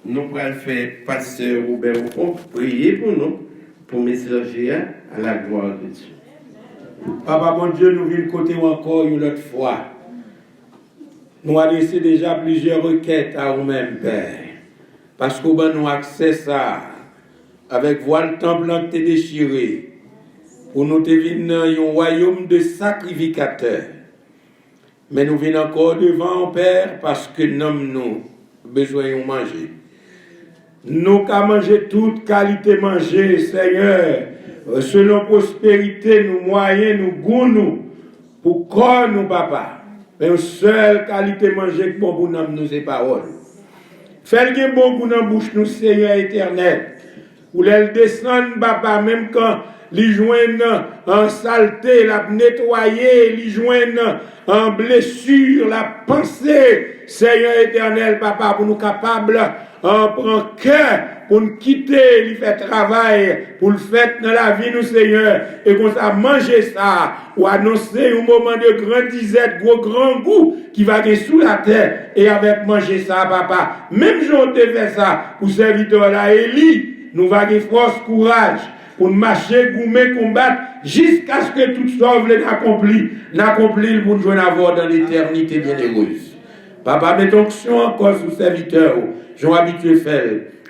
nous pourrons faire pasteur Robert Ocon prier pour nous, pour messager à la gloire de Dieu. Papa, mon Dieu, nous venons côté encore une autre fois. Nous avons laissé déjà plusieurs requêtes à vous-même, Père. Parce que nous avons accès à ça. Avec voile temps blanc que tu déchiré. Pour nous te venir un royaume de sacrificateurs. Mais nous venons encore devant, Père, parce que nous avons besoin de manger. Nous avons mangé toute qualité manger, Seigneur. Selon prospérité, nous moyens, nous goûts, nous. Pour corps, nous, papa. Mais une seule qualité manger que bon pour nous, nous, c'est parole. Fais-le bon pour nous, bouche, nous, Seigneur éternel. Pour les descendre, papa, même quand les joignent en saleté, la nettoyer, les joignent en blessure, la pensée, Seigneur éternel, papa, pour nous capables, en prendre cœur, pour nous quitter, lui faire travail, pour le faire dans la vie, nous, Seigneur, et qu'on ça manger ça, ou annoncer un moment de grande disette, grand goût, qui va aller sous la terre, et avec manger ça, papa. Même si on te fait ça, pour serviteur là, Élie, nous va avoir force, courage, pour marcher, goumer, combattre, jusqu'à ce que tout ça n'accomplit pour nous joindre à voir dans l'éternité bienheureuse. Papa, mettons que encore sous serviteur, j'en habitué faire.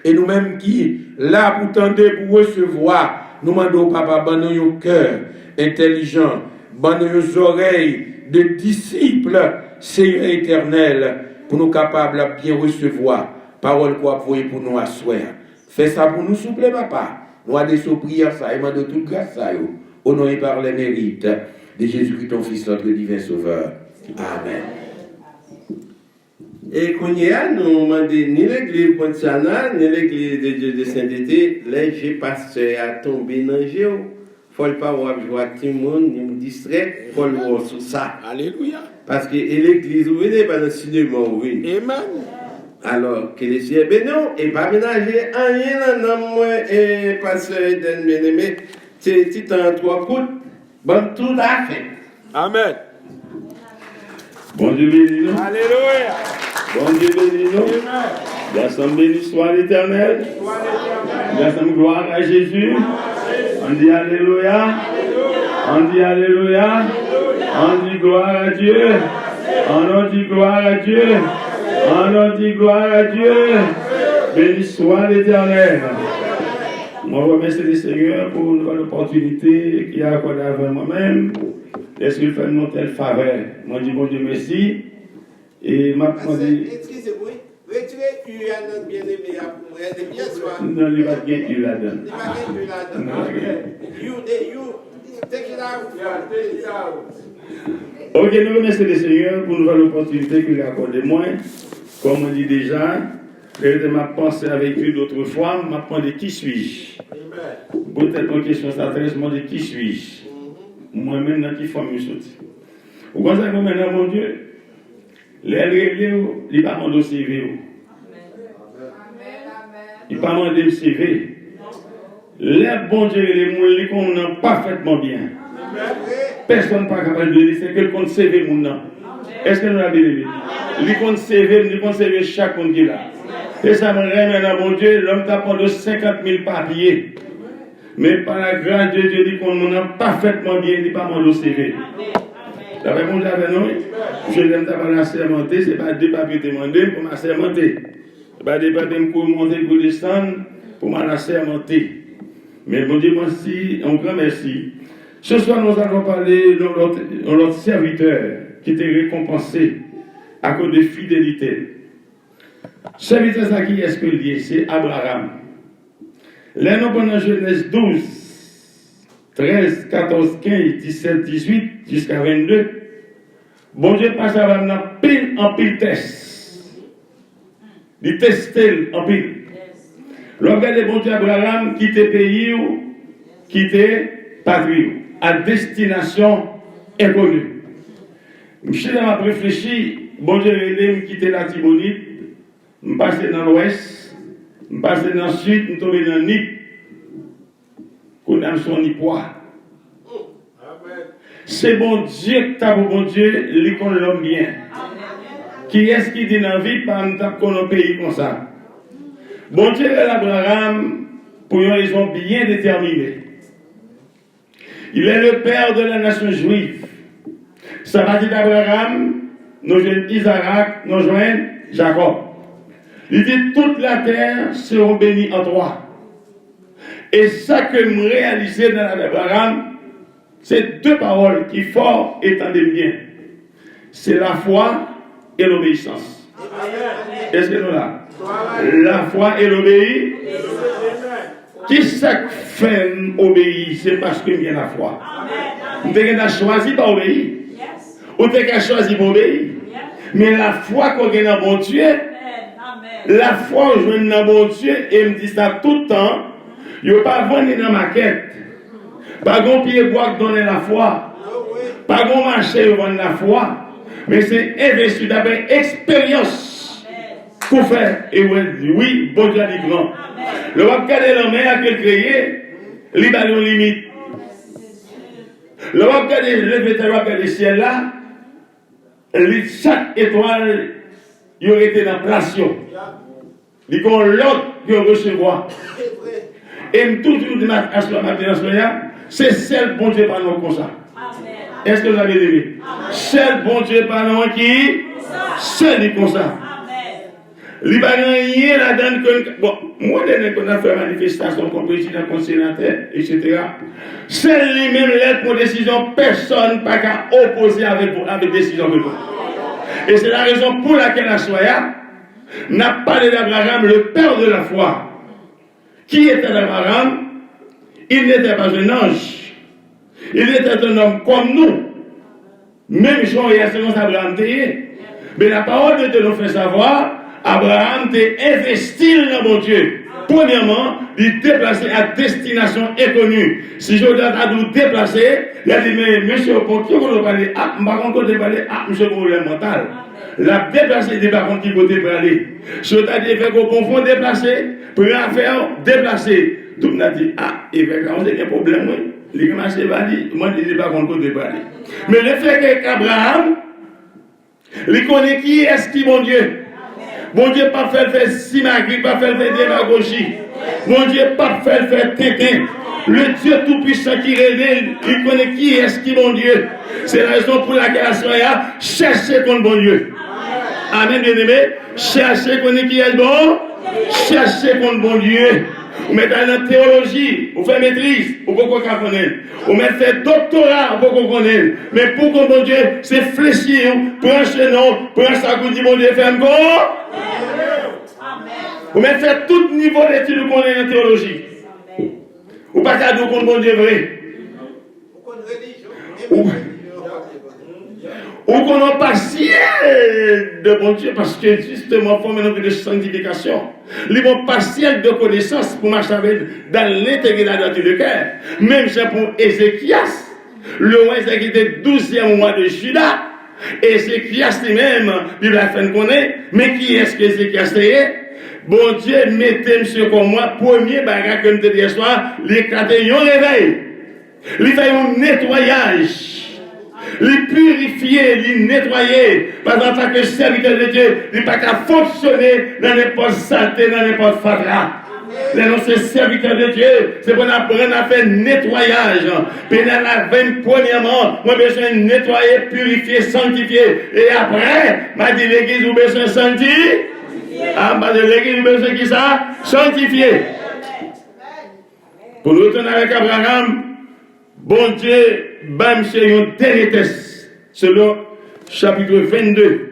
Et nous-mêmes qui, là, pour tendre, pour recevoir, nous demandons, papa, bonne un cœur intelligent, bonne nos oreilles de disciples, Seigneur éternel, pour nous capables de bien recevoir, parole quoi pour nous asseoir. Fais ça pour nous, s'il vous plaît, papa. Nous avons des prières, ça, et demandons toute grâce à eux. Honoré par les mérites de Jésus-Christ, ton Fils, notre divin Sauveur. Amen. Et qu'on y a, nous demandons ni l'église Ponciana, ni l'église de Dieu de Saint-Dété, les j'ai passé à tomber dans le géo. Il ne faut pas voir tout le monde, ni me distraire, il faut le voir sur ça. Alléluia. Parce que l'église, vous venez, pas dans le cinéma, oui. Amen. Alors, que les cieux bénissent, et pas ménager rien dans moi, et pasteur Eden bien-aimé, c'est en 3 coups, bon, tout à fait. Amen. Bon Dieu béni nous. Alléluia. Bon Dieu béni nous. Ensemble béni soit l'Éternel. Ensemble gloire à Jésus. On dit Alléluia. On dit Alléluia. On dit gloire à Dieu. On dit gloire à Dieu. On dit gloire à Dieu. Béni soit l'Éternel. Moi, je remercie le Seigneur pour l'opportunité qu'il a accordée avec moi-même. Est-ce qu'il fait une telle faveur? Moi, je dis bon Dieu merci. Et m'a demandé. Excusez-moi, retirez U à notre bien-aimé à pour aider bien soir. Non, il va bien U là-dedans. Il va bien U là-dedans. You, take it out. Ok, nous remercions le Seigneur pour nous l'opportunité qu'il a accordée moi. Comme on dit déjà, je m'a pensé avec lui d'autres fois, m'a demandé qui suis-je? Peut-être une question s'adresse, m'a dit qui suis-je? Moi-même, dans qui forme je suis. Vous pensez que maintenant, mon Dieu, les règles, il n'a pas demandé au CV. Il n'a pas demandé le CV. Les bons Dieu, les gens, ils connaissent parfaitement bien. Personne n'est pas capable de dire, c'est que le compte CV, mon nom. Est-ce que nous l'avons dit? Il compte CV chaque monde qui est là. Et ça me remet dans mon Dieu, l'homme t'a pendant 50 000 papiers. Mais par la grâce de Dieu, il connaît parfaitement bien, il n'est pas mon CV. La réponse avec nous, je n'aime pas la sermenter, ce n'est pas des papiers demandés pour ma sermenter. Ce n'est pas des papiers pour monter, pour descendre, pour ma sermenter. Mais mon Dieu, merci, un grand merci. Ce soir, nous allons parler de notre serviteur qui était récompensé à cause de fidélité. Serviteur, ça qui est-ce que lié? C'est Abraham. Là, nous prenons Genèse 12, 13, 14, 15, 17, 18, jusqu'à 22. Bon Dieu passe à Abraham en pile test. Il testait en pile. Regardez, bon Dieu, Abraham quitte pays ou quitte patrie, à destination inconnue. Je m'a réfléchi, bon Dieu, il quitte la Tibonite, je passe dans l'ouest, je passe dans le sud, je tombe dans le Nip, qu'on a son Nipois. C'est bon Dieu que tu as pour bon Dieu, il connaît l'homme bien. Qui est-ce qui dit dans la vie, par exemple, qu'on a un pays comme ça? Bon Dieu est Abraham pour une raison bien déterminée. Il est le père de la nation juive. Ça va dire d'Abraham, nous joignons Isaac, nous joignons Jacob. Il dit toute la terre sera bénie en toi. Et ça que me réaliser dans l'Abraham, c'est deux paroles qui fort étendent bien. C'est la foi et l'obéissance. Est-ce que nous là? La foi et l'obéissance. Qui ça fait obéir? C'est parce que y a la foi. Vous avez choisi pas obéir. Vous avez choisi pour obéir. Mais la foi qu'on a dans bon Dieu, la foi que je dans bon Dieu, et me dit ça tout le temps, il n'y a pas venir dans ma quête. Pas de pied bois qui donne la foi. Pas de marché qui donne la foi. Mais c'est investi d'après expérience pour faire. Et oui, bon Dieu dit grand. Le va regarder la main à quel créé, il va une limite. Le va regarder le ciel là, chaque étoile, il aurait été dans place. Il y a l'autre qui recevoir. Et toujours de ma c'est seul bon Dieu par nous comme ça. Est-ce que vous avez aimé? Seul bon Dieu par nous qui seul comme ça. Il n'y a rien là-dedans que. Bon, moi, on a fait manifestation comme président, comme sénateur, etc. C'est lui-même l'aide pour décision, personne n'a qu'à opposer avec décision de vous. Et c'est la raison pour laquelle la Soya n'a parlé d'Abraham, le père de la foi. Qui était Abraham? Il n'était pas un ange. Il était un homme comme nous. Même Jean et selon Abraham était. Mais la parole de Dieu nous fait savoir, Abraham était investi dans mon Dieu. Premièrement, il déplacé à destination inconnue. Si je dois nous déplacer, il a dit, mais monsieur, pour qui vous parlez? Ah, je ne vais pas parler, monsieur, problème mental. La déplacé, il dit, par contre, qui côté pour aller. Je dois dire, fait qu'on confond déplacer, pour faire déplacer. Tout le monde a dit, ah, il fait qu'on a un problème, oui. Les gens m'ont dit, moi, je ne dis pas qu'on côté pour aller. Mais le fait qu'Abraham, il connaît qui est-ce qui, mon Dieu? Mon Dieu, pas faire simagrée, pas faire démagogie. Mon Dieu, pas faire tété. Le Dieu tout-puissant qui révèle, il connaît qui est-ce qui, mon Dieu. C'est la raison pour laquelle la soya cherchez contre bon Dieu. Amen, bien-aimé. Cherchez contre qui est bon. Cherchez contre bon Dieu. Vous mettez dans la théologie, vous faites maîtrise, vous pouvez connaître. Vous mettez doctorat, vous pouvez connaître. Mais pour que mon Dieu, c'est fléchir, prends ce nom, prends ça, vous dites, mon Dieu, fais un go. Vous mettez tout niveau d'études qu'on est en théologie. Ou pas qu'à dire qu'on bon Dieu vrai. Ou qu'on n'a pas ciel de bon Dieu parce que justement, il faut maintenant de sanctification. Ils vont pas ciel de connaissance pour marcher dans l'intégrité de cœur. Même c'est pour Ézéchias. Le roi Ézéchias était 12e mois de Juda. Ézéchias lui-même, il a fait connaître. Mais qui est-ce que Ézéchias est? Bon Dieu, mettez monsieur comme moi, premier bagage que je te dis ce soir, l'éclater un réveil. Il fait un nettoyage. Les purifier, les nettoyer, parce qu'en tant que serviteur de Dieu, il n'est pas qu'à fonctionner dans n'importe saleté, dans n'importe fatra. Les non, c'est serviteur de Dieu, c'est pour apprendre à faire nettoyage. Puis dans la veine, premièrement, moi, j'ai besoin de nettoyer, purifier, sanctifier. Et après, m'a dit l'église, vous besoin de sanctifier. Ah, m'a dit l'église, vous besoin de qui ça? Sanctifier. Pour nous retourner avec Abraham, bon Dieu, bam, c'est un dernier test, selon chapitre 22.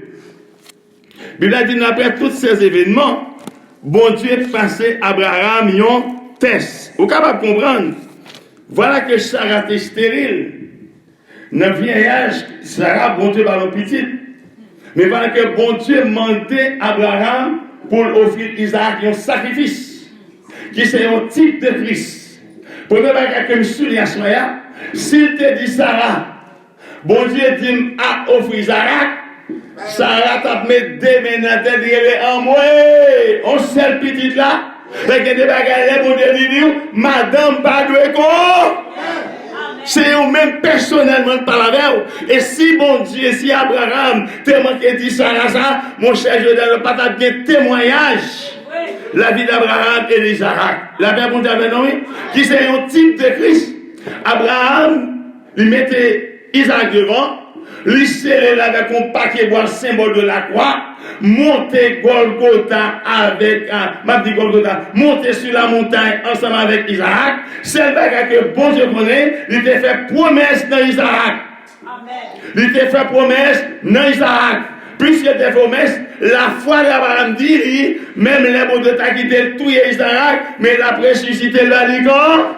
Bible a dit, après tous ces événements, bon Dieu passé Abraham un test. Vous êtes capable de comprendre? Voilà que Sarah était stérile. Dans le vieillage, Sarah, bon Dieu, par le petit. Mais voilà que bon Dieu demandait Abraham pour offrir Isaac un sacrifice, qui c'est un type de Christ. Pour ne pas que je suis à Soya, s'il te dit Sarah, bon Dieu dit à offrir Isaac, Sarah t'a mis des mains dans la tête et en moi, on seul petit là, avec des bagages pour te dire, madame, pas de quoi. C'est eux-mêmes personnellement par la veille. Et si bon Dieu, si Abraham, tellement qu'il dit Sarah, ça, mon cher, je ne donne pas de témoignage. la vie d'Abraham et d'Isaac. La Bible bon Dieu avait nommé, qui c'est un type de Christ. Abraham, il mettait Isaac devant, lui scellait avec un paquet bois symbole de la croix, monter Golgotha avec, monter sur la montagne ensemble avec Isaac. C'est le bagage que bon Dieu connaît, il t'a fait promesse dans Isaac. Il t'a fait promesse dans Isaac. Puisque des promesses, la foi d'Abraham dit, même les bons de ta quitté tout Isaac, mais la ressuscité le valican.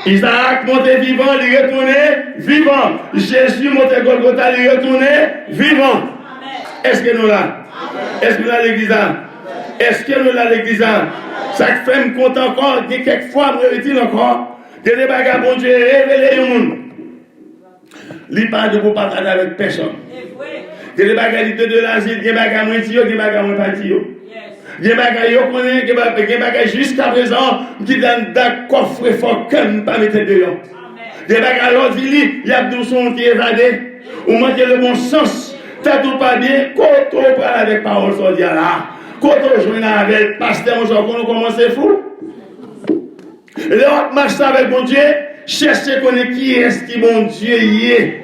Isaac monté vivant, il est retourné vivant. Jésus monté Golgotha, il est retourné vivant. Est-ce que nous là? Est-ce que nous là l'église là? Est-ce que nous là l'église là? Ça fait me compte encore, il y a quelques fois, je me dis encore, il y a des bagages, bon Dieu, révélé le monde. Il parle de vous partager avec personne. Il y a des bagages de l'asile, il y a des bagages moins tio, il y a des bagages moins pas tio. Il y a des bagages qu'on connaît, il y a des bagages jusqu'à présent qui donnent d'un coffre fort comme pas mettre dehors. Il y a des bagages l'autre il y a des son qui évadé, ou manquer le bon sens. T'as tout pas bien, quand on parle avec parole sur là, quand on joue avec le pasteur, on commence à fou. Et là, on marche avec bon Dieu, chercher à connaître qui est-ce qui bon Dieu y est.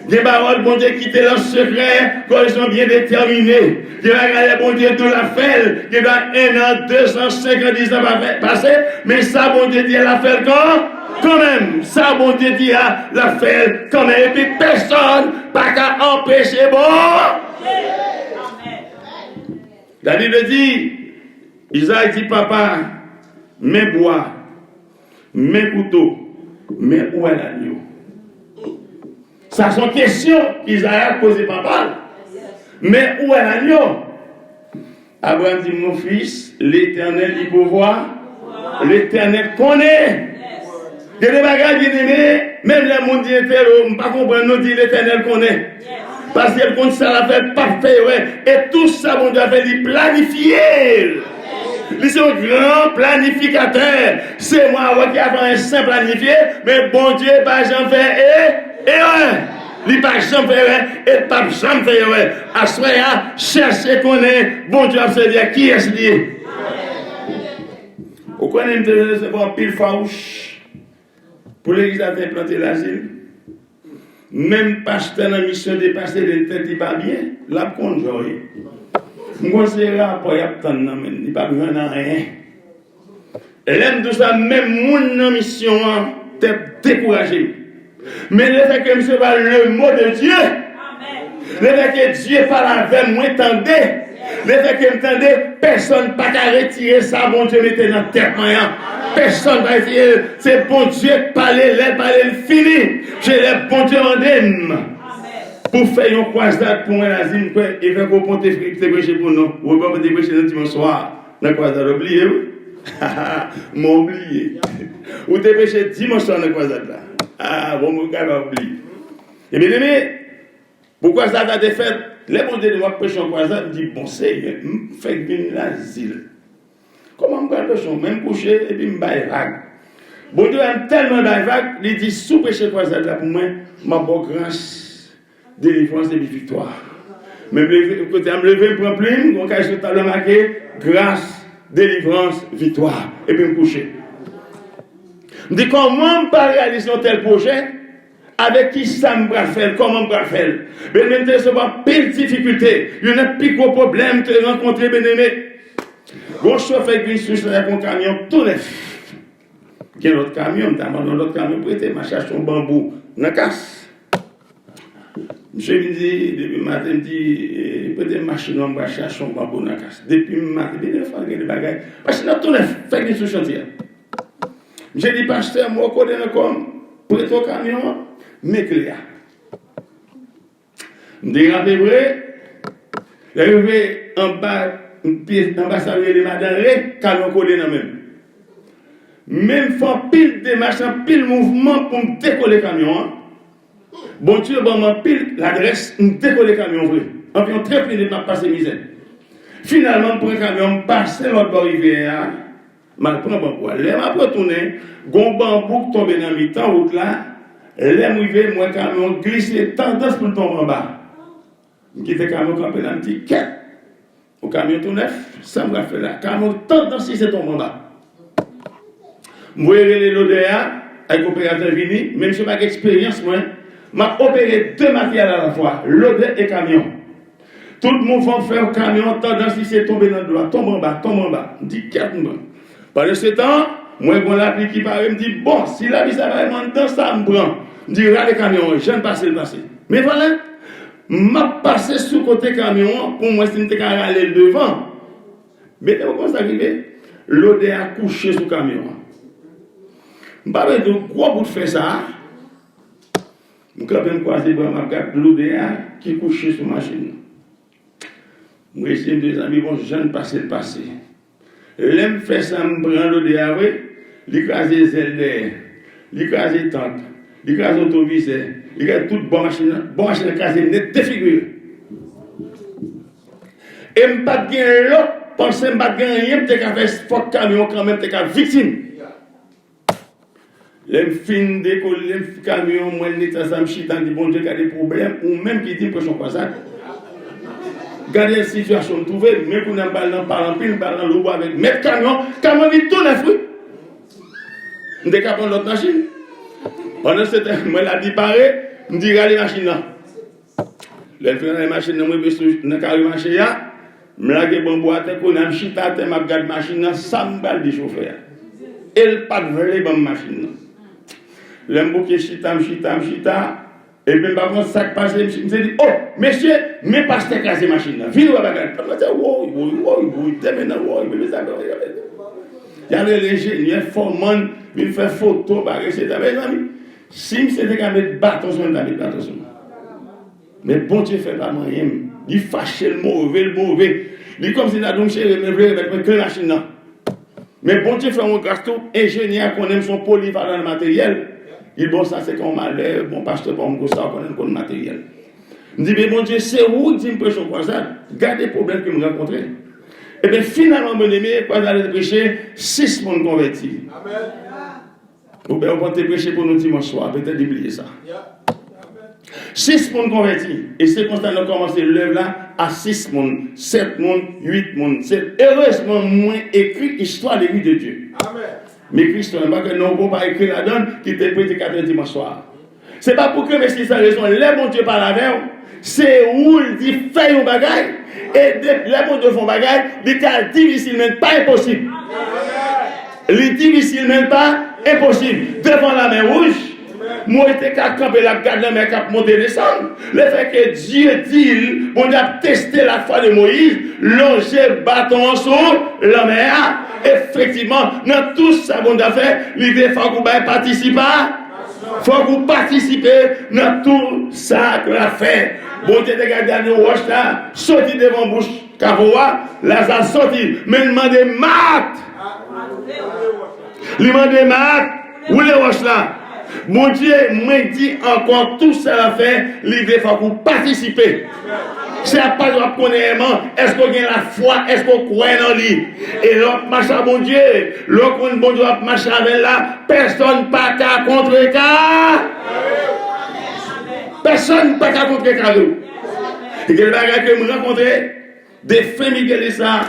Des paroles, bon Dieu, qui étaient dans le secret, quand ils sont bien déterminés. Qui va regarder, bon Dieu, de la fait, qui va 1 an, 2 ans, 5 ans, 10 ans passer. Mais ça, bon Dieu, dit, elle a fait quand même. Ça, bon Dieu, dit, elle a fait quand même. Et puis, personne, pas qu'à empêcher, bon. La Bible dit, Isaac dit, papa, mes bois, mes couteaux, mais où est l'agneau? Ça sont questions qu'Isaac a posées papa. Mais où est l'agneau? Abraham dit, mon fils, l'Éternel il peut voir, l'Éternel connaît. Il y a des bagages bien aimés, même les mondes qui étaient là, on ne peut pas comprendre, nous dit l'Éternel connaît. Parce qu'il compte ça la fait parfait, ouais. Et tout ça, mon Dieu a fait, il planifier. Il est un grand planificateur. C'est moi qui a fait un saint planifié, mais bon Dieu, pas j'en fais et ouais. Il pas jamais fait et pas jamais fait ouais. À ce moment-là, chercher qu'on est, bon Dieu a se dire qui est-ce lié. Vous connaissez de recevoir pile farouche pour l'église à implanter l'asile. Même pasteur dans la mission de passer de tête, il pas bien, là qu'on joue. Moi, c'est là pour y attendre, il n'y a pas besoin de rien. Et l'aime tout ça, même mon mission, t'es découragé. Mais le fait que monsieur parle le mot de Dieu, le fait que Dieu parle avec moi, entendez, le fait que m'entendez, personne n'a qu'à retirer ça, bon Dieu, mettez dans la tête, personne va dire, c'est bon Dieu qui parle, le fini, je l'ai bon Dieu en dème. Pour faire une croisade pour un asile, il fait qu'on ponte prêcher pour nous, ou pas prêcher le dimanche soir, dans la croisade, oubliez, m'a oublié. Ou te prêcher dimanche soir dans la croisade là. Ah, bon, mon gars va oublier. Et bien aimé, pourquoi ça a été fait? Les bons dieux de moi prêcher en croisade, me dit, bon, c'est, fait venir l'asile. Comment me prêcher, même coucher, et puis me baille vague. Bon Dieu aime tellement baille vague, il dit, sous prêcher croisade là pour moi, ma bonne grâce, délivrance et victoire. Même côté à me lever, me prend plume, on cache le tableau marqué, grâce, délivrance, victoire, et puis me coucher. Je dis comment je peux réaliser un tel projet, avec qui ça me va faire, comment je peux faire. Mais même si ce n'est pas pire difficulté, il y a un plus gros problème de rencontrer, bien aimé. Bon chauffeur qui est avec un camion tout neuf. Il y a un autre camion, l'autre camion prêté, je cherche un bambou dans la casse. Monsieur me dit, depuis le matin, il me dit, peut-être machine, on va chercher un bambou dans la casse. Depuis le matin, il me dit, il y a des bagages. Parce que tout neuf, fait que je suis chantier. J'ai dit, pasteur, moi, je connais comme prêter au camion, mais clair. Je dis, arrivé en bas, ça veut dire, madame, camion collé dans même. Même faire pile de machins, pile mouvement pour me décoller le camion. Bon Dieu, bon, ma pile l'adresse, me décoller le camion vrai. Environ très peu de ma passer misère. Finalement, pour un camion, passer l'autre bord rivière. Je prends un bambou. Je vais retourner, gon bambou qui tombe dans le mi-temps, route là, je moi, camion glissé, tendance pour tomber en bas. Je quitte le camion, campé dans un petit quai. Au camion tout neuf, ça me fait là. Camion tendance si c'est tombé en bas. Je voyais l'ODA avec l'opérateur Vini, même si je n'ai pas d'expérience, moi, m'a opéré 2 matériels à la fois, l'ODA et camion. Tout le monde va faire camion, tendance si c'est tombé dans le doigt, tombe en bas. Je dis 4 mois. Pendant ce temps, moi, je l'applique qui paraît, je me dis, bon, si la vie ça va vraiment dans ça, me prend. Je dis, regarde le camion, je ne passe le passé. Mais voilà, m'a passé sous côté camion, pour moi, si je ne aller devant. Mais comment ça arrive? L'ODA a couché sous le camion. Je ne sais pas de quoi pour faire ça. Je vais me croiser, je regarde l'ODA qui est couché sur la machine. Je vais essayer de dire, amis, bon, je ne passe le passé. L'aime fait ça, je prends l'ODA, l'écrase les ailes d'air, l'écrase les tentes, l'écrase l'autoviseur, l'écrase toute bonne machine écrasée, net défigurée. Et je ne pas gagner l'autre, parce que je ne pas gagner rien, peut-être qu'à faire ce camion quand même, peut-être qu'à victime. Les fins d'école, les camions, moi, les ça me chie dans des bon Dieu qui a des problèmes, ou même qui dit que je suis pas ça. Gardez la situation trouvée, mais pour nous parler en pile, parler dans le bois avec mettre camion vite tout les fruits. Nous sommes capables de l'autre machine. Pendant ce temps, moi, la dit pareil, je dis, regardez la machine là. Le fait dans la machine, moi, je suis dans le carré machine là, je lage bon bois, je suis chita, je regarde la machine là, ça me balle du chauffeur. Elle pas de vraie bonne machine là. L'aime beaucoup chita. Et puis, par contre, ça passe, je me suis dit, oh, monsieur, mais pas cette casse machine là. Viens, on va regarder. Je me dis, il y a l'ingénieur, formant, il fait photo, etc. Mes amis, si c'était qu'à mettre bâton sur le bâton sur mais bon Dieu fait pas rien. Il fâche le mauvais. Il comme si la donne chez le avec que machine là. Mais bon Dieu fait un gâteau, ingénieur qu'on aime son polyvalent matériel. Il bon ça c'est qu'on malheur, bon pasteur pour me ça qu'on aime le matériel. Je dis mais bon Dieu c'est où dit me prêcher comme ça, garde les problèmes que me rencontrer. Et bien finalement mon aimé quand j'allais prêcher 6 personnes convertis. Amen. Ou bien on va te prêcher pour nous dimanche soir, peut-être oublier ça. 6 personnes convertis. Et c'est comme ça qu'on a commencé l'œuvre là à 6 personnes, 7 personnes, 8 personnes. Heureusement, moi écrit l'histoire de vie de Dieu. Amen. Mais Christ, on ne peut pas écrire la donne qui te prête 4 dimanche soir. Ce n'est pas pour que mes ça raison, les bons Dieu parlent avec vous, c'est où il dit fais un bagage, et les bons Dieu font bagage, il est difficilement pas impossible. Il est difficilement pas impossible. Devant la mer rouge, moi j'étais qu'à camper la garde la mer cap monter descendre. Le fait que Dieu dit, on a testé la foi de Moïse, longer bâton sur la mer. Effectivement, dans tout ça, bon d'affaires, l'idée faut que vous participez. Faut que vous participez dans tout ça que la fait. Bon Dieu, regardez le roche là, sorti devant bouche, Cavoa, Lazare sorti, mais demandez Marthe. Il demande Marthe, où les roches là? Mon Dieu, moi dit encore tout ça la fait, l'idée faut que vous participez. C'est à pas de connaître, est-ce qu'on a la foi, est-ce qu'on croit dans lui? Et l'autre marche à bon Dieu, l'autre bon Dieu marche avec là, personne pas qu'à contrer car. Personne pas qu'à contrer car. Et quel bagage que je rencontre, des familles qui disent ça.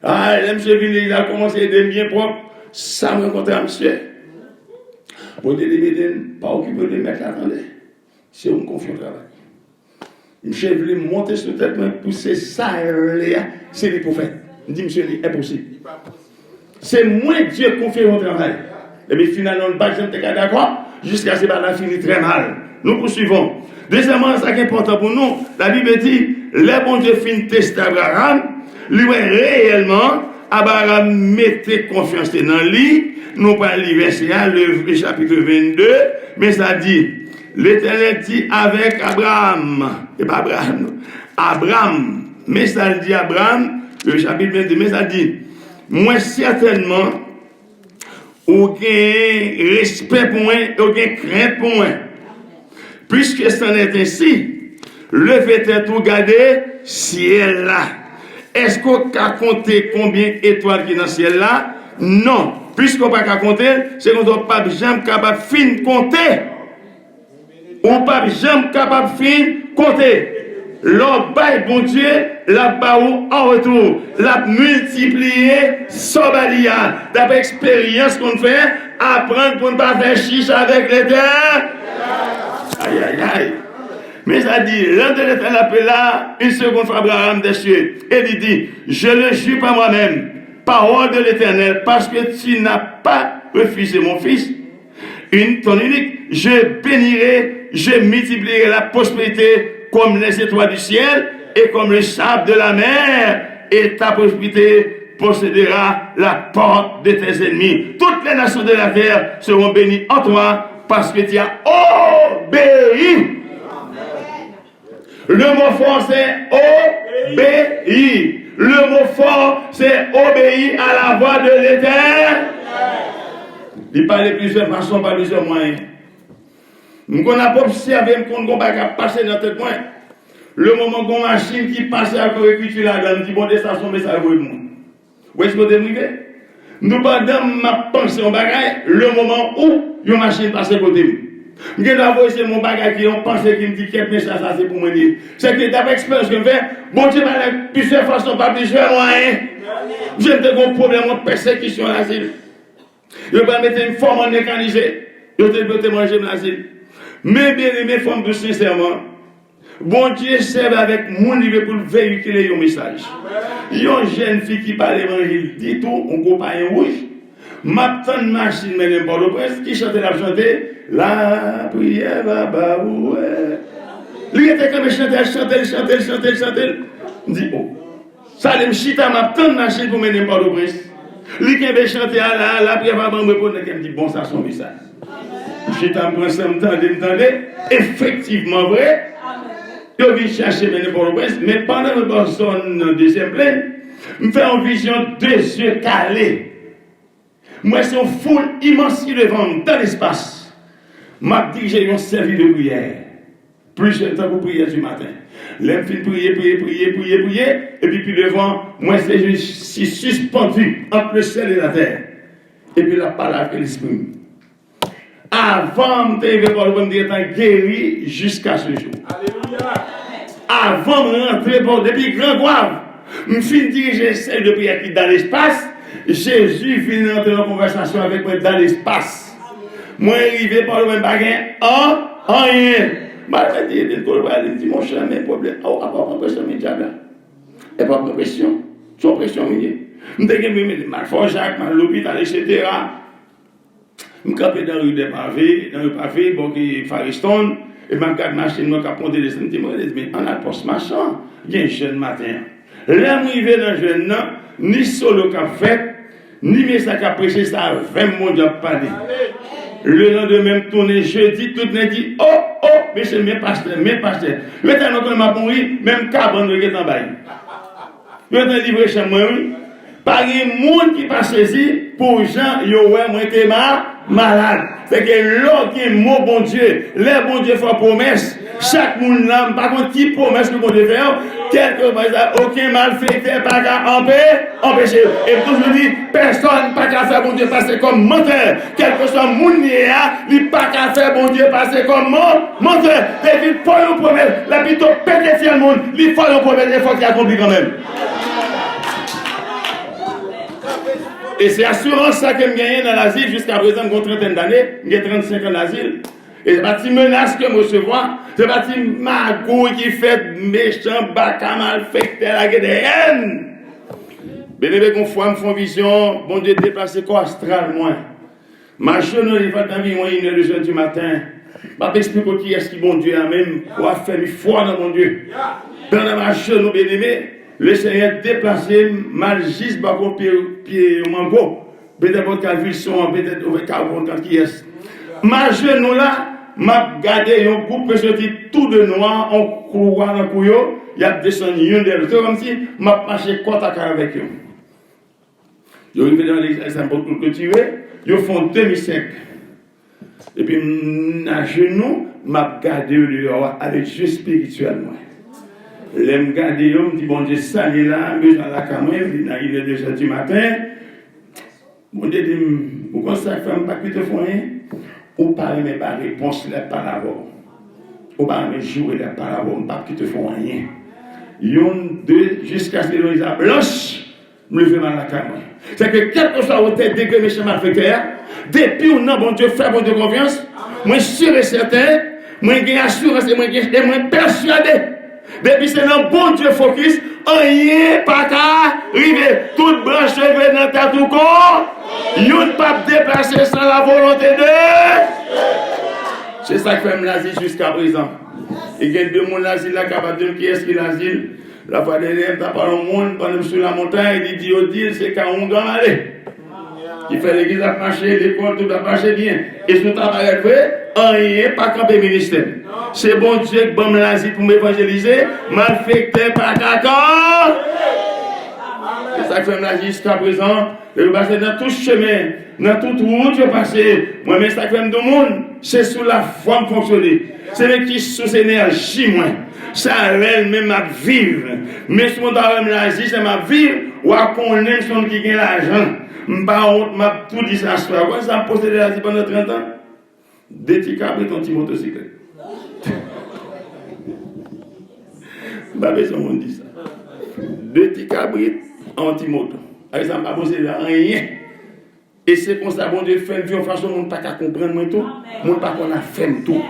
Ah, monsieur Vini, il a commencé à être bien propre, ça me rencontre à monsieur. Pour te dire, pas occupé de mettre l'attendez. C'est une confiance au travail. Monsieur voulait monter sur la tête, pousser ça, c'est les prophètes. Je dis, monsieur, c'est impossible. C'est moi Dieu confie au travail. Et bien finalement, on ne va pas d'accord, jusqu'à ce que ça finit très mal. Nous poursuivons. Deuxièmement, ce qui est important pour nous, la Bible dit, les bons Dieu finit tester Abraham, lui réellement, Abraham mettait confiance dans lui, nous parlons du verset 1, le chapitre 22, mais ça dit, l'Éternel dit avec Abraham, et pas Abraham, Abraham, mais ça dit Abraham, le chapitre 22, mais ça dit, moi certainement, aucun respect pour moi, aucun crainte pour moi. Puisque c'en est ainsi, levez-vous tout garder ciel là. Est-ce qu'on peut compter combien d'étoiles qui sont dans le ciel là? Non. Puisqu'on ne peut pas compter, c'est qu'on ne doit pas jamais capable de fin compter. On ne peut pas jamais capable de fin compter. l'on baille bon Dieu, la baou en retour, la multiplier sans balia. D'après expérience qu'on fait, apprendre pour ne pas faire chiche avec l'éternel. Aïe, aïe, aïe. Mais ça dit, l'un de l'éternel appelle là, une seconde fois Abraham des cieux, et il dit, je le jure par moi-même, parole de l'éternel, parce que tu n'as pas refusé mon fils, ton unique, je bénirai, je multiplierai la prospérité comme les étoiles du ciel et comme le sable de la mer, et ta prospérité possédera la porte de tes ennemis. Toutes les nations de la terre seront bénies en toi parce que tu as obéi. Le mot fort c'est obéi. Le mot fort c'est obéir à la voix de l'Éternel. Il parle de plusieurs façons, par plusieurs moyens. Nous n'avons pas observé qu'on ne va pas passer dans notre coin. Le moment qu'on a une machine qui passe à la correcture là-dedans, dit bon, ça son message pour moi. Où est-ce que vous arrivez? Nous pendant ma pensée en bagaille, le moment où une machine passe à côté. Je vais d'abord c'est mon bagage qui ont pensé qui me dit quel message ça c'est pour moi dire. C'est que d'après l'expérience que je fais, bon Dieu m'a dit plusieurs façons, pas plusieurs moyens. J'ai un problème de persécution à l'asile. Je vais mettre une forme en mécanisée. Je vais manger l'asile. Mais bien aimé, forme de sincèrement, bon Dieu sert avec mon niveau pour véhiculer un message. Il y a une jeune fille qui parle l'évangile, dit tout, on compagnie rouge. Ma tante machine, mais n'importe le prince, qui chantait la chanter, la prière va baouer. Lui était comme chanter. Je dis, oh, ça me chita ma tante machine pour mener n'importe le prince. Lui qui avait chanté à la prière va baouer, pour me dit, bon, ça son message. Chita me prend ça, m'entendez, effectivement vrai. Je viens chercher n'importe le prince, mais pendant que je suis dans deuxième plaine, je fais une vision deux yeux calés. Moi, c'est une foule immense qui devant dans l'espace. M'a dit que j'ai un service de prière. Plusieurs temps pour prier du matin. L'aime fin prier. Et puis devant, moi, je suis suspendu entre le ciel et la terre. Et puis la parole que l'esprit. Avant de guéri jusqu'à ce jour. Alléluia. Avant de rentrer depuis grand grave, je finis diriger celle de prière qui est dans l'espace. Jésus vient rentrer en conversation avec moi dans l'espace. Moi, arrivé par le même bagage, rien. Je dis, mon cher, mes problèmes. Oh, pas pression, mes diables. Et pas pression. Sans pression, je dis, mal fort Jacques, mal l'hôpital, etc. Je me campé dans la rue des pavés, bon, qui est Fariston, et je me machine, je me suis des sentiments, mais on a le poste machin, il y a un jeune matin. Là, je suis dans le jeune, ni solo qu'a fait, ni message qu'a prêché, ça a 20 mots de parler. Le lendemain, tourné jeudi, tout le monde dit, oh, monsieur, mes pasteurs. Maintenant, quand on m'a pourri, même carbone de guet en bail. Je vais te livrer chez moi, oui. Par un monde qui passe saisi, pour gens, moi, j'étais malade. C'est que l'autre qui est mot bon Dieu, les bon Dieu font promesse. Chaque monde là, par contre, qui promesse que bon Dieu fait, quelque chose, aucun malfaiteur, pas qu'à empêcher. Et toujours dit, personne pas qu'à faire bon Dieu passer comme menteur. Quel que soit mon il pas qu'à faire bon Dieu passer comme menteur. Et il faut une promesse, la plutôt péter le monde, il faut une promesse, il faut qu'il accomplit quand même. Et c'est assurance ça que je gagne dans l'asile jusqu'à présent, j'ai une trentaine d'années, j'ai 35 ans d'asile. Et c'est pas une menace que je recevoir, c'est pas une magouille qui fait méchant, baka, malfecteur, la guerre de haine. Bien, qu'on fois, me font vision, bon Dieu déplacé quoi astral, moi. Ma jeune, il va environ 1h du matin. Je vais expliquer qui est-ce qui bon Dieu a même, pour faire une foi dans mon Dieu. Dans ma jeune, bien aimé, le Seigneur déplacé, mal juste bako pied au mango. Peut-être votre ville sont, peut-être au carbone qui est. Ma jeune là, m'a gardé un groupe qui sorti tout de noir, on couloir dans couillot, il y a descendu une des c'est comme si m'a marché côte à côte avec eux. Ils arrivent dans l'église pour cultiver, ils font demi-5. Et puis, à genoux, m'a gardé dehors avec Dieu spirituellement. L'aime garder, je me dis, bon Dieu, ça, il est là, mais dans la caméra, il est 2h du matin. Bon Dieu dit, pourquoi ça fait un paquet de foin? Ou pas, mais pas réponse, là, par l'abord. on va même jouer la parabole, pas qui te font rien. Yon, deux, jusqu'à ce que l'on a blanche, me lever mal la caméra. C'est que quel que soit au tête degré méchant malfaiteur, depuis on a bon Dieu fait bon Dieu confiance, moi sûr et certain, moi j'ai assurance et moi persuadé. Depuis c'est un bon Dieu focus, rien pas qu'à arriver, toute branche levée dans ta tout corps, yon pas déplacer sans la volonté de. C'est ça que fait l'asile jusqu'à présent. Il y a deux mondes l'asile là capable de dire qui est-ce qui l'asile. La fois dernière, t'as parlé au monde, pendant sur la montagne, il dit, c'est quand on gagne aller. Il fait l'église à marcher, l'école, tout a marché bien. Et ce travail fait, rien, pas camper ministère. C'est bon Dieu qui bon l'asile pour m'évangéliser, malfecté par caca. C'est ça que fait l'asile jusqu'à présent. Je passe dans tout chemin, dans toute route, je passe. Moi-même, ça que fait tout le monde, c'est sous la forme fonctionner. C'est le qui sous énergie, moi. Ça elle-même à vivre. Mais si on doit me la c'est ma vivre, ou à connaître son qui gagne l'argent. M'a honte, m'a tout dit ça. Quand ça possédé la vie pendant 30 ans, des petits câbles ton petit motocyclette. Pas besoin de dire ça. Deux petits câbles anti-moto. Avec ça, m'a possédé rien. Et c'est comme ça, bon Dieu fait une vie en façon, on ne peut pas comprendre moi tout. On ne peut pas qu'on a fait tout.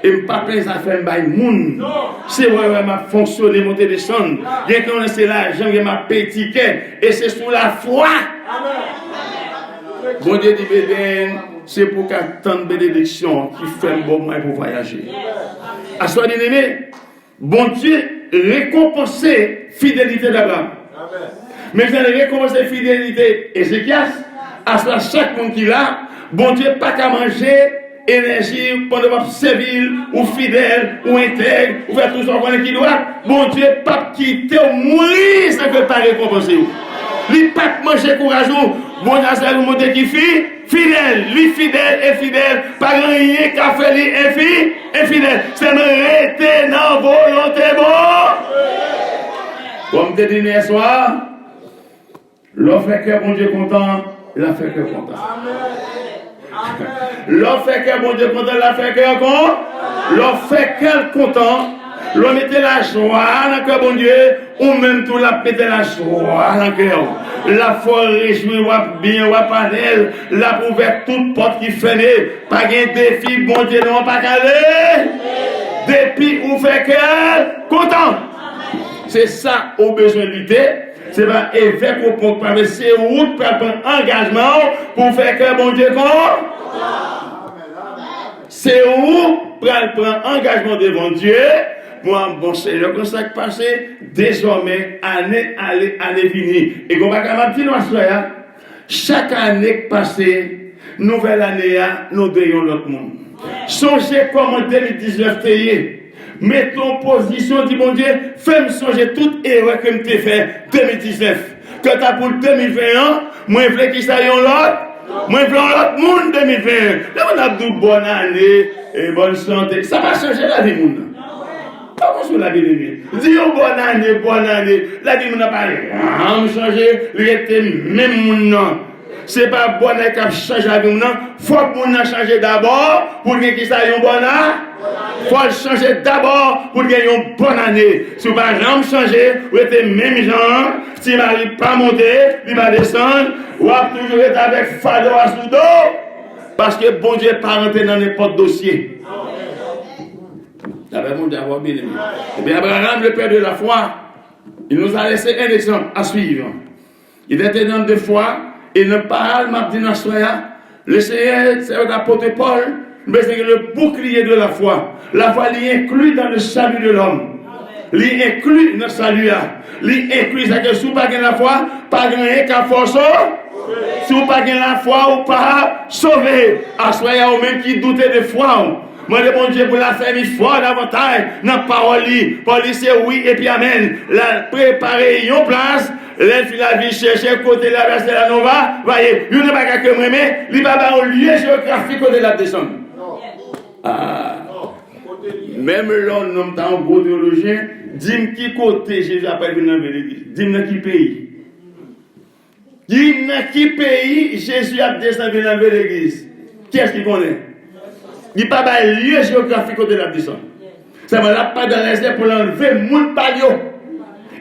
Et je ne pas plein à faire by moun. C'est vrai, m'a fonctionné, monter descendre. Bien qu'on c'est l'argent, il m'a payé ticket. Et c'est sous la foi. Bon Dieu dit, bébé, c'est pour qu'attendre bénédiction qui fait un bon moyen pour voyager. À soi bien-aimé, bon Dieu récompenser fidélité d'Abraham. Mais vous allez récompenser fidélité Ézéchias. À soi chaque monde qui l'a, bon Dieu pas qu'à manger. Énergie pendant votre servir ou fidèle ou intègre ou faire tout ce qu'on qui doit, bon Dieu pas quitter ou mourir sans que pas récompenser. Lui pas manger courageux, bon Dieu c'est le monde qui fidèle, lui fidèle et fidèle, pas rien qu'à faire lui infidèle, c'est me rester dans volonté bon. Comme te dit hier soir, l'on fait que bon Dieu content, il a fait que content. L'on fait que bon Dieu content, l'a fait que content. L'on fait qu'elle content. L'on mettait la joie dans le cœur bon Dieu. Ou même tout la mettait la joie dans le cœur. La foi réjouit, ou bien, ou pas d'elle. La ouvert toute porte qui fermée. Pas de défi, bon Dieu, non, pas calé. Depuis, ou fait qu'elle content. C'est ça, au besoin de lutter. C'est pas évêque au point de c'est route pour prendre engagement pour faire que bon Dieu compte. C'est où pour prendre engagement devant Dieu pour un bon Seigneur comme ça qui passe désormais année venue. Et comme je dis chaque année qui passe, nouvelle année, nous devons l'autre monde. Songez comment 2019 t'es. Mettons position, dit mon Dieu, fais-moi songer toute erreur que je fait 2019. Que tu as pour 2021, moi je veux qu'il s'aille l'autre, moi je veux l'autre monde 2021. Là on a dit bonne année et bonne santé. Ça va changer la vie monde. Comment sur la vie de Dieu? Dis bonne année. La vie n'a pas changé, il était même monde. C'est pas bonne année qui a changé la vie monde. Faut que monde change d'abord pour qu'il s'aille une bonne année. Il faut changer d'abord pour gagner une bonne année. Si vous ne pouvez pas changer, vous êtes même gens, si vous n'arrivez pas à monter, il va descendre, vous allez toujours être avec fado à sous dos, parce que bon Dieu n'est pas rentré dans n'importe dossier. D'après mon Dieu, avoir bien aimé. Et bien, Abraham, le père de la foi, il nous a laissé un exemple à suivre. Il était un homme de foi, et ne parle pas de notre le Seigneur, c'est l'apôtre Paul. Mais c'est le bouclier de la foi. La foi l'inclut dans le salut de l'homme. L'inclut dans le salut. L'inclut, c'est que si vous n'avez pas la foi, pas rien qu'à force. Si vous n'avez pas la foi, ou pas sauver. À soi, il y a même qui doutent de foi. Moi, le bon Dieu, pour la faire, il faut davantage dans la parole. Paul dit c'est oui et puis amen. La préparer une place. La vie chercher côté la verse de la Nova. Voyez, il n'y a pas que moi, mais il n'y a pas un lieu géographique côté la descente. Ah. Même l'homme dans un gros théologien, dis-moi qui côté Jésus appelle venir dans l'église. Dis-moi qui pays. Dis-moi qui pays Jésus a descendu dans l'église. Qui est-ce qui connaît? Il n'y a pas de lieu géographique côté la descente. Ça va là pas dans les airs pour l'enlever, moun palio.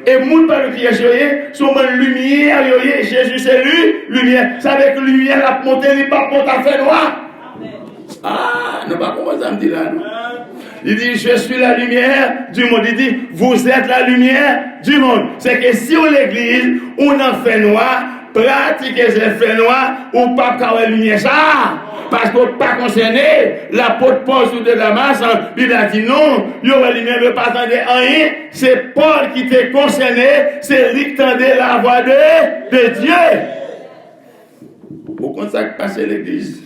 Et moun palio qui est joyeux, son bonne lumière, Jésus c'est lui, lumière. Ça avec lumière, la montée, il pas pour ta fait noir. Ah, non, pas comment ça me dit là, non? Il dit, je suis la lumière du monde. Il dit, vous êtes la lumière du monde. C'est que si on l'église, on en fait noir, pratiquer ces faits noirs, ou pas qu'à la lumière ça. Parce qu'on n'est pas concerné, l'apôtre Paul sous de Damas, il a dit non, il y aura lumière, ne pas attendre rien. C'est Paul qui t'est concerné, c'est lui qui tendait la voix de Dieu. Au compte ça qui passe l'église,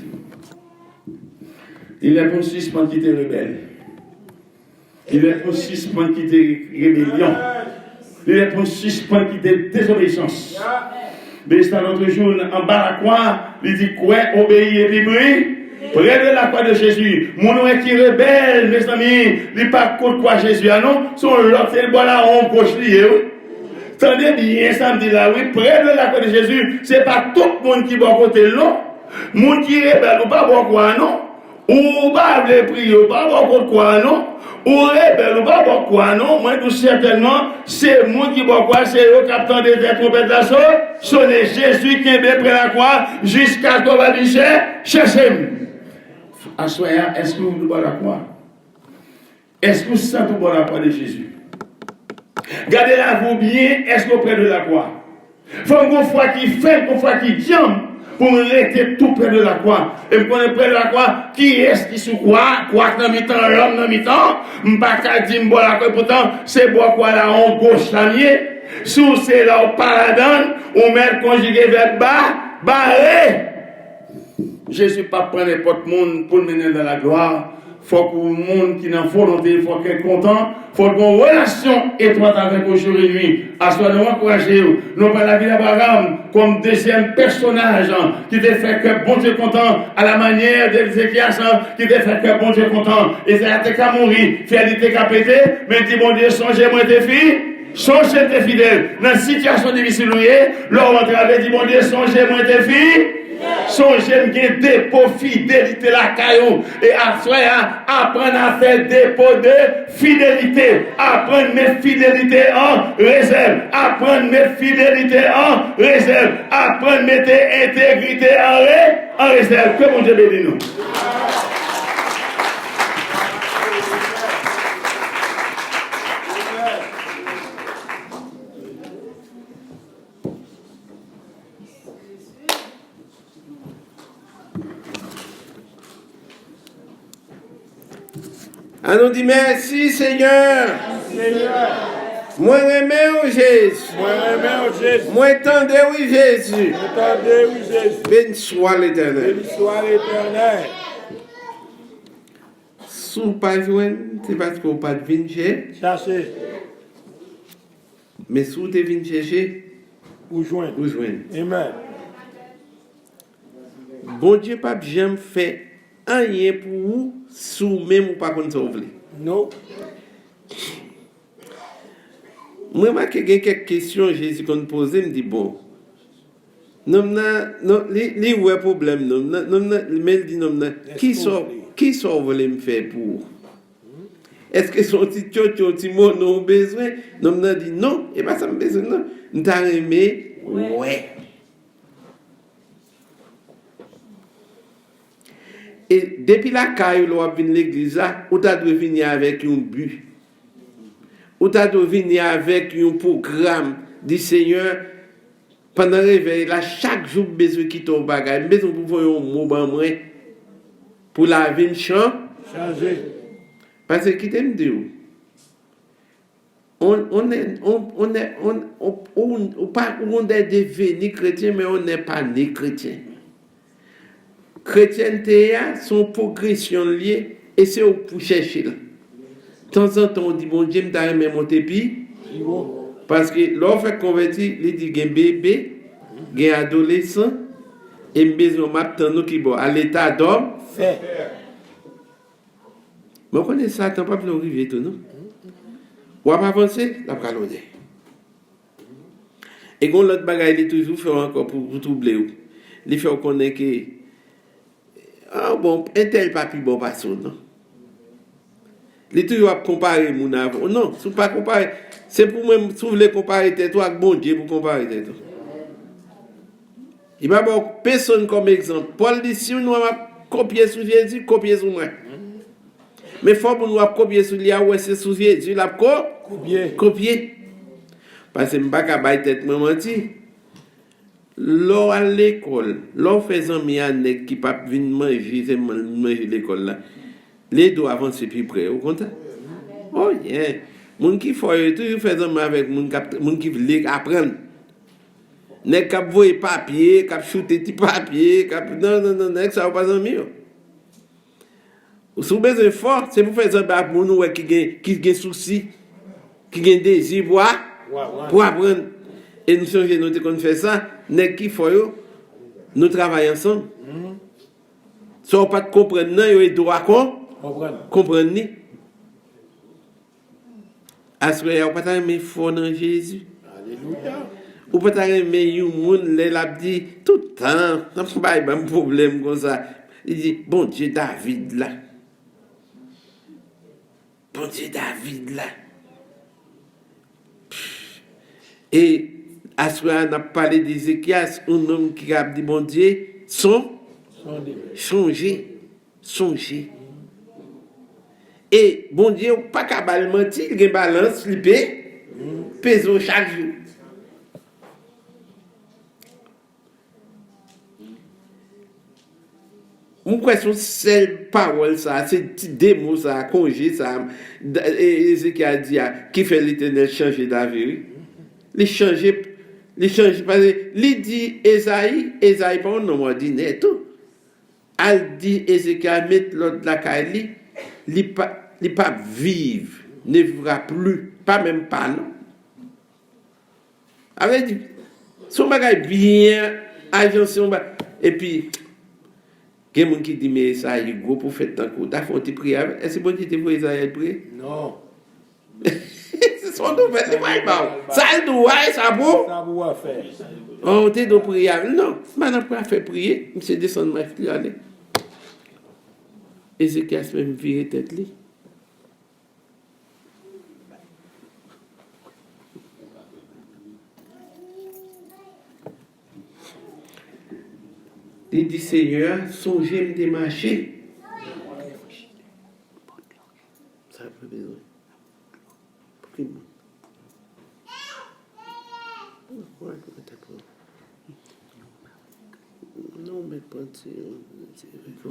il est pour suspend qui était rebelle. Il est pour suspend qui était rébellion. Il est pour suspend qui était désobéissance. Mais c'est l'autre jour, en bas à la croix, il dit quoi, obéir et puis briller. Près de la croix de Jésus, mon nom est qui rebelle, mes amis, il n'est pas contre quoi Jésus, ah non, son l'autre, c'est le bon là, on gauche lié, oui. Tendez bien, ça me dit là, oui, près de la croix de Jésus, c'est pas tout le monde qui va côté non. Monde qui rebelle, ou pas bon quoi, non. Ou pas les prier, ou pas bon quoi, non. Ou rebelle, ou pas bon quoi, non. Moi, tout certainement, c'est moi qui bon quoi, c'est eux qui attendent des trompettes d'assaut. Sonnez Jésus qui est près la croix, jusqu'à ce qu'on va dire, cherchez-moi. Assoya, est-ce que vous voulez la croix? Est-ce que vous sentez pour la croix de Jésus? Gardez-la vous bien, est-ce que vous près de la croix? Il faut une foi qui fait, une foi qui tient, pour rester tout près de la croix. Et pour être près de la croix, qui est-ce qui sous quoi? Quoi dans mi-temps, l'homme dans mi-temps? M'pas dire m'boire la croix, pourtant, c'est boire quoi là, en gauche la mienne. Sous c'est là au paradis, ou mettre conjugué vers bas, barré. Jésus pas prendre n'importe monde pour le mener dans la gloire. Faut que le monde qui n'a volonté, il faut qu'il soit content. Faut qu'on ait une relation étroite avec eux jour et nuit. À ce moment, encourager, non pas la vie d'Abraham comme deuxième personnage qui te fait que bon Dieu content à la manière d'Ézéchias qui te fait que bon Dieu content. Et ça a été qu'à mourir, fidélité qu'à péter, mais dit bon Dieu, songez-moi tes filles. Songez tes fidèles. Dans une situation difficile, l'homme rentre avec dit bon Dieu, songez-moi tes filles. Songez bien dépôt fidélité la caillou et apprendre à faire dépôt de fidélité. Apprendre mes fidélités en réserve. Apprendre mes fidélités en réserve. Apprendre mes intégrité en réserve. Que mon Dieu bénisse nous. On nous dit merci Seigneur. Moi remets au Jésus. Moi tendez oui Jésus. Béni soit l'Éternel. Si vous pas joindre, c'est parce que vous pas venir chercher. Mais si vous êtes venu chercher, vous joignez. Amen. Bon Dieu pas jamais fait rien pour vous, si vous même ou pas qu'on sauve. Non. Moi, je j'ai quelques questions, Jésus qu'on posait, me dit bon. Non, les ouais problème, non, mais il dit non, qui sauve les me faire pour? Est-ce que son petit tchotcho, petit mot, non besoin? Non, dit non, et pas ça me besoin, non. N't'a aimé, ouais. Et depuis la caille, où vient l'église, où tu as dû venir avec un but. Où tu as dû venir avec un programme du Seigneur. Pendant le réveil, là, chaque jour, besoin de quitter au bagage. Besoin pour voir un mot pour la vie changer. Parce que qui t'aime dire, on est devenu chrétien, mais on n'est pas né chrétien. Chrétienté, son progression liée, et c'est pour chercher. De temps en temps, on dit, bon Dieu, je vais monter puis. Parce que l'on fait convertir, il dit, il y a un bébé, il y a un adolescent, et il y a un matin qui est à l'état d'homme. Mais on connaît ça, tu n'as pas pu arriver tout, non? On va avancer, la calonne. Et quand l'autre bagaille, il est toujours fait encore pour troubler. Il fait qu'on est que. Ah bon, un tel pas plus bon passage, non? Les toujours à comparer mon avant. Non, si pas comparer, c'est pour même si vous voulez comparer tête avec bon Dieu pour comparer tête. Il va avoir personne comme exemple. Paul dit si nous avons copié sur Jésus, copier sur moi. Mais faut pour nous copier sur lui, ouais c'est sur Jésus l'a copier. Parce que m'pas ka bay tête moi menti. L'on à l'école, l'on faisant mi année qui pas venir manger, c'est manger l'école là. Les deux avancer plus près, au contraire. Oh yeah. Moun qui faut toujours faisant avec moun qui veut apprendre. N'est cap voyer papier, cap shooter petit papier, cap non, ça va pas en mieux. Ou sous besoin fort, c'est pour faire ça avec moun qui gen souci, qui gen désir pour apprendre. Et nous sommes nous qu'on fait ça, n'est qui faut nous travaillons ensemble. Si on pas comprendre non, il doit comprendre ni. Assuré on pas aimer fort dans Jésus. Alléluia. Ou pas aimer un monde l'a dit tout le temps, ça pas un problème comme ça. Il dit bon Dieu David là. Bon Dieu David là. Et assuré on a parlé d'Ézéchias, un homme qui a dit bon Dieu songer. Et bon Dieu, pas qu'à mentir, il y a une balance, flipper, peser chaque jour. Mon question, c'est parole, ça, c'est petit démo, ça, congé, ça, Ézéchiel dit, qui fait l'Éternel changer d'avis? Il change, parce que, il dit Esaïe, pas un nom ordinaire, tout. Elle dit Ézéchiel, mettre l'autre la caille, il pas vivre, ne vivra plus, pas même pas, non. Avec dit, son bagage bien agencé, et puis, il y a des gens qui disent, mais ça y est, gros pour faire tant que t'as fait un petit prière. Est-ce que bon Dieu te voit Isaïe prier? Non. C'est son nouvelle, c'est pas ça doit, ça vaut. Ça doit faire. On te doit prier. Non, maintenant pour faire prier, monsieur descend ma fille aller. Ézéchiel même virer tête li. Il dit Seigneur, songez-moi de marcher. Ça n'a pas besoin. Non, mais pas un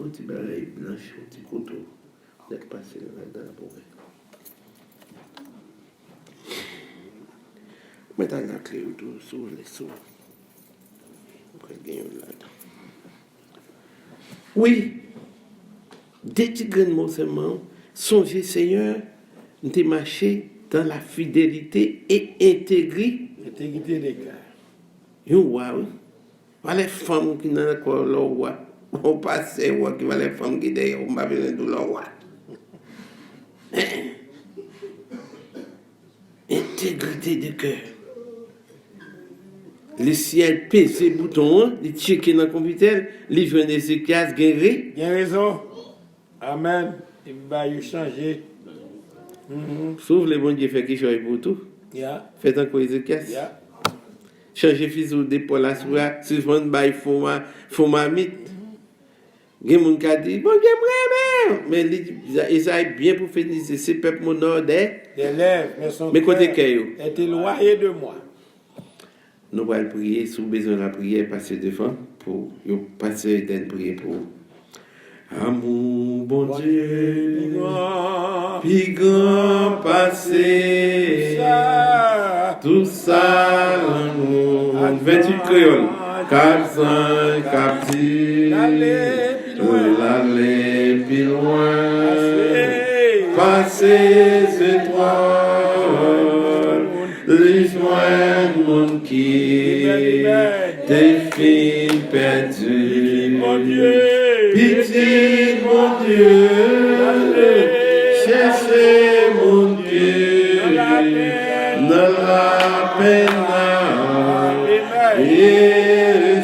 petit bail blanche, un petit couteau. D'être passé dans la poubelle. Mettez la clé autour, sur les sous. Après, gagner là-dedans. Oui, des petits grands mots seulement, songez Seigneur, de marcher dans la fidélité et intégrité des cœurs. Voilà les femmes qui n'ont pas le roi. On passe, qui va les femmes qui d'ailleurs, on va venir de le roi. Intégrité de cœur. Le ciel pèse ses boutons, il checker dans le computer, il joue Ézéchiel guéri. Il y a raison. Amen. Il va y changer. Sauf les bons dieux fait qu'il change pour tout. Faites encore Ézéchiel. Changer fuseau d'épaule à soi, si je veux bail format mythe. Il y a des gens qui disent, bon Dieu, mais Isaïe bien pour finir, c'est peuple mon ordre. Mais côté Kayo. Est éloigné de moi. Nous allons prier, sous besoin de la prière, passer devant, pour passer d'être prier pour vous. Amour, bon Dieu, puis grand passé, tout ça, l'amour, 28 créoles, 400 captifs, l'aller plus loin, passer étoiles, les joints, mon qui, des filles perdues, mon Dieu. Pitié, mon Dieu, cherchez mon Dieu, dans la peine, et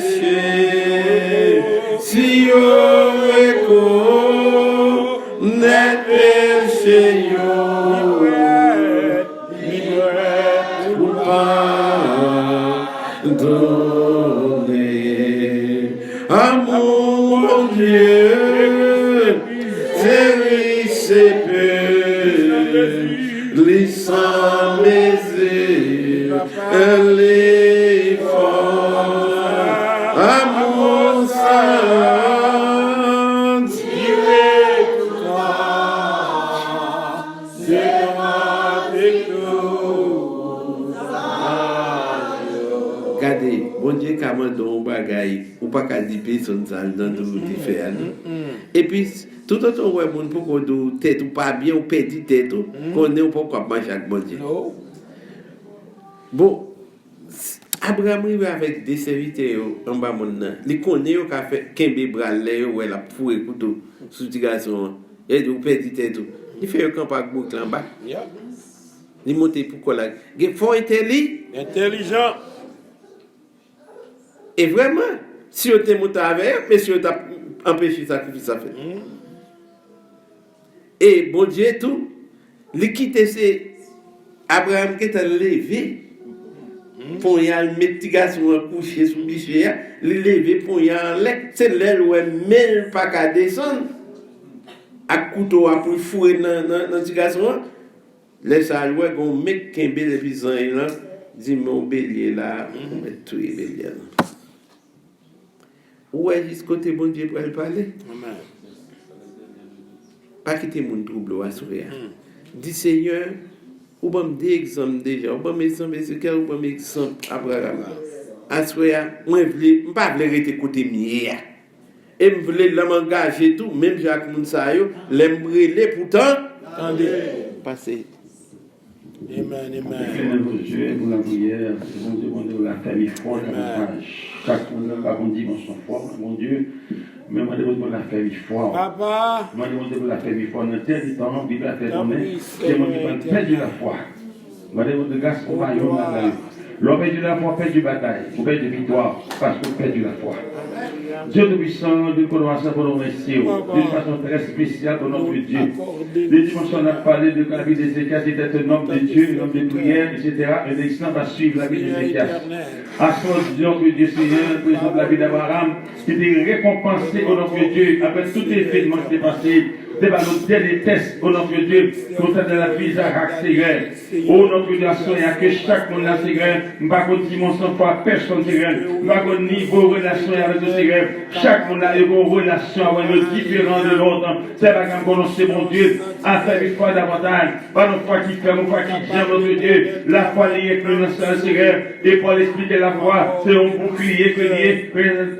si on reconnaît péché, Amour, mon Dieu, c'est riche, c'est peu, glissant mes yeux, les forts. Amour, saint, direct-toi, c'est avec nous. Regardez, bon Dieu, comment on bagaille, ou pas qu'à dire personne dans tout le fait. Et puis, tout autre ouais, mon pour qu'on do tête ou pas bien ou perdre tête ou qu'on est ou pas quoi manger avec bon Dieu. Bon, Abraham arrive avec des serviteurs en bas mon nan. Il connaît au café kembe bralé ou la fouet couteau sous petit garçon. Et du perdre tête ou. Il fait un camp avec boucle en bas. Il monte pour quoi là. Il faut intelligent. Et vraiment, si on te monte avec, mais si on t'a empêché ça, qu'est-ce que ça fait? Et bon Dieu, tout, il quitte c'est Abraham qui est levé pour y aller mettre petit garçon coucher sous biché, il levé pour y aller, c'est l'aile où même pas qu'à descendre, à couteau à pour fouer dans petit garçon, laisse à louer qu'on met qu'un bel épisode là, dit mon bélier là, on met tout les béliers là. Où est ce côté bon Dieu pour parler? Amen. Pas quitter mon trouble à sourire. Dis Seigneur, ou pas me dire exemple déjà, ou pas me exemple Ezekiel, ou pas me exemple Abraham. À sourire, moi je pas vouloir rester côté mien. Et me voulais m'engager tout, même Jacques Mounsayo, l'aimerait pourtant. Attendez, passez. Amen, amen. Dieu pour la prière, nous demandons la famille forte, chaque monde a une dimension forte, mon Dieu. Mais moi, je demande la famille forte. Papa. Moi, je demande la famille forte. Dans tel temps, Bible a fait donner, c'est moi qui perdu la foi. Moi, je demande grâce au royaume. L'on perd la foi, perd du bataille, on perd de victoire, parce qu'on perd la foi. Dieu Tout-Puissant, nous connaissons pour nous remercier d'une façon très spéciale pour notre Dieu. Les dimensions, on a parlé de la vie d'Ézéchias, c'était un homme de Dieu, un homme de prière, etc. Un exemple va suivre la vie d'Ézéchias. À ce nom que Dieu Seigneur, présente la vie d'Abraham, qui était récompensé au nom de Dieu, après tout événement qui est passé. C'est pas notre dernier test au nom de Dieu, comme ça de la vie d'Isaac, Seigneur. Au nom de Dieu, que chaque monde là, Seigneur, pas qu'on dimension fois personne, Seigneur, pas qu'on niveau relation avec le Seigneur. Chaque monde a une relation avec le différent de l'autre. C'est pas qu'on connaisse mon Dieu, à faire une fois davantage, pas une fois qui fait, une fois qui vient, notre Dieu. La foi liée que nous sommes, Seigneur, et pour l'expliquer la foi, c'est un bouclier que lié,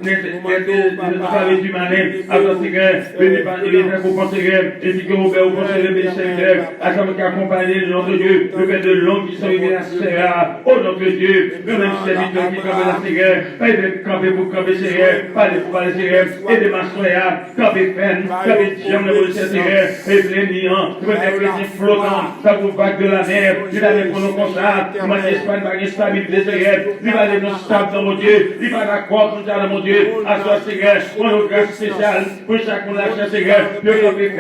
n'est du malin, alors Seigneur, venez pas les récompenser. Et si que vous pouvez vous conseiller le Seigneur, à chaque fois qu'accompagner le nom de Dieu, le fait de l'homme qui sont venus à Seigneur, au nom de Dieu, le même serviteur qui campait la Seigneur, pas de camper pour camper Seigneur, parler pour parler Seigneur, et de m'assoyer, camper peine, camper diable de votre Seigneur, et plaignant, peut-être les flottants, ça vous vague de la mer, il va aller pour nos constats, il va l'Espagne, va stabilité Seigneur, il va aller nos stable dans mon Dieu, il va d'accord pour ça dans mon Dieu, à toi Seigneur, pour nos grâces spéciales, pour chaque monde là, Seigneur, le camper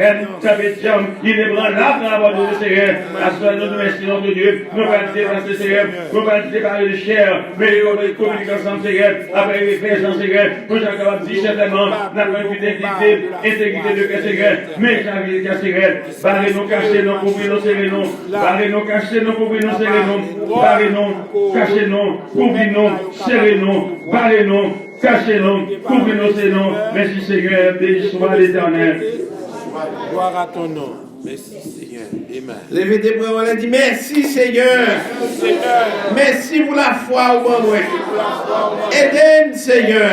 ça veut dire, il est branlable dans la voie de Seigneur. À ce nous remercions, nom de Dieu. Nous allons débarrasser, Seigneur. Nous allons débarrasser de chair. Mais nous allons communiquer ensemble, Seigneur. Après les faits, Seigneur. Pour chaque fois, dire certainement, nous avons une intégrité de cœur, Seigneur. Mais j'avais dit, Seigneur, barrez-nous, cachez-nous, couvrez-nous, serrez-nous. Barrez-nous, cachez-nous, couvrez-nous, serrez-nous. Barrez-nous, cachez-nous, couvrez-nous, serrez-nous. Barrez-nous, cachez-nous, couvrez-nous, serrez-nous. Merci, Seigneur. Béni soit l'Éternel. Gloire à ton nom. Merci Seigneur. Amen. Levez des bras, on a dit merci Seigneur. Merci pour la foi au bon. Aidez-moi Seigneur.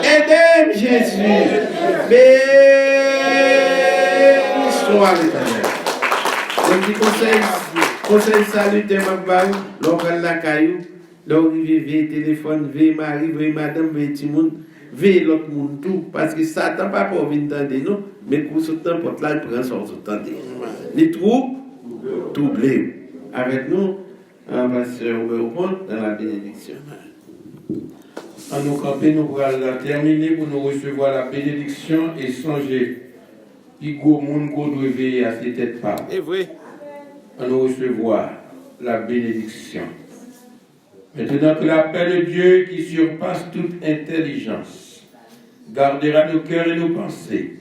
Aidez-moi Jésus. Béni soit l'Éternel. Le petit conseil salutaire, l'on prend la caillou, l'on arrive, téléphone, Marie, madame, tout le monde. Veille l'autre monde tout, parce que Satan pas pour venir entendre nous, mais pour ce temps, pour là, il prend son temps. Les trous, troublés. Avec nous, un pasteur Oberhon dans la bénédiction. En nous camper, nous allons terminer pour nous recevoir la bénédiction et songer. Qui go monde doit veiller à ses têtes pas. C'est vrai. En nous recevoir la bénédiction. Maintenant que la paix de Dieu qui surpasse toute intelligence gardera nos cœurs et nos pensées.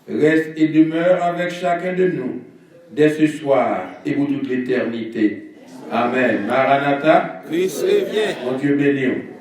Reste et demeure avec chacun de nous, dès ce soir et pour toute l'éternité. Amen. Maranatha. Christ revient. Mon Dieu béni.